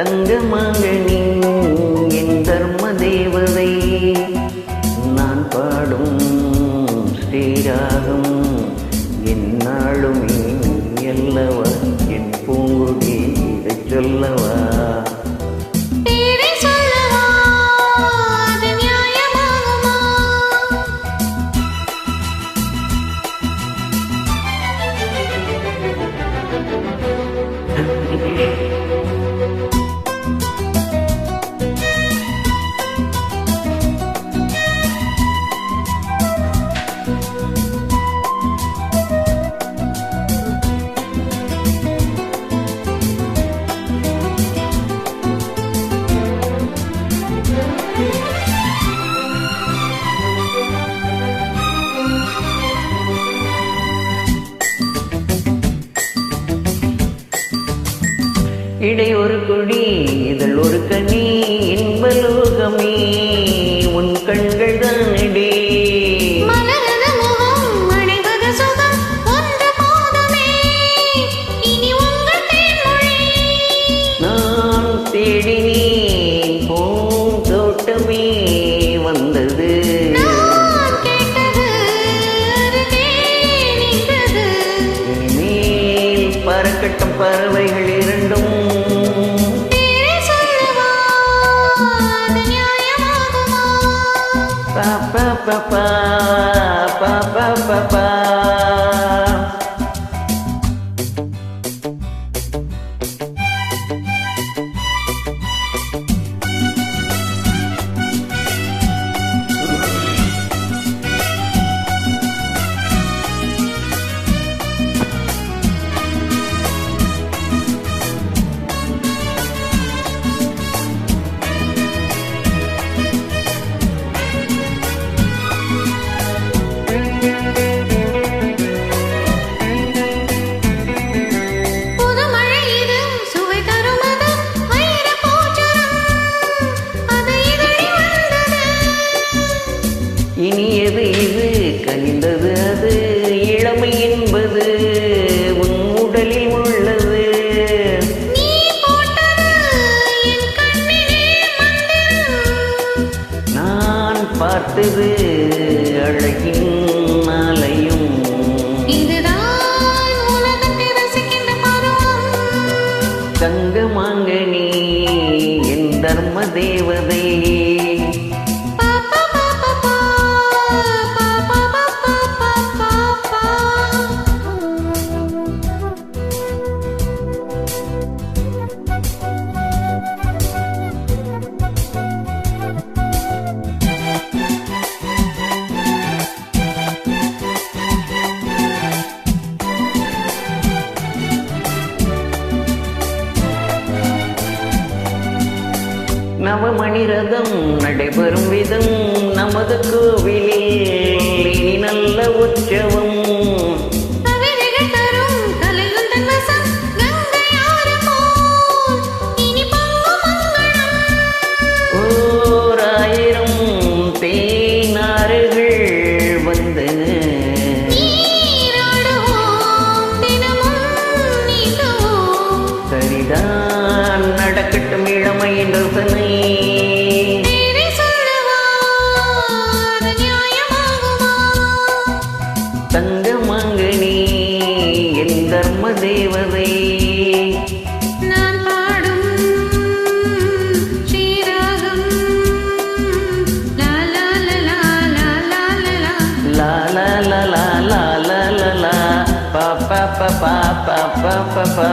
தங்கமகனே என் தர்ம தேவதை நான் பாடும் ஸ்ரீராகம் என்னாலுமே அல்லவா என் பூங்குடி இதை சொல்லவா இடை ஒரு கொடி இதழ் ஒரு கனி இன்பலோகமே உன் கண்கள் தானடே நான் தேடினேன் பூந்தோட்டமே வந்தது இனிமேல் பறக்கட்டும் பறவைகள் இரண்டும் pa pa pa pa pa pa pa இனியது இது கனிந்தது அது இளமை என்பது உன் உடலில் உள்ளது நான் பார்த்தது அழகின் மாலையும் தங்கமகனே என் தர்ம தேவதை நவமணி ரதம் நடைபெறும் விதம் நமது கோவிலில் இனி நல்ல உற்சவம் ஓராயிரம் தேனாறுகள் வந்தன சரிதான் நடக்கட்டும் இளமையின் ரசனை தங்கமகனே என் தர்ம தேவதை நான் பாடும் ஸ்ரீராகம் லா லா லா லா லா லா லா லா லா லா லா லா லா லா பா பா பா பா பா பா பா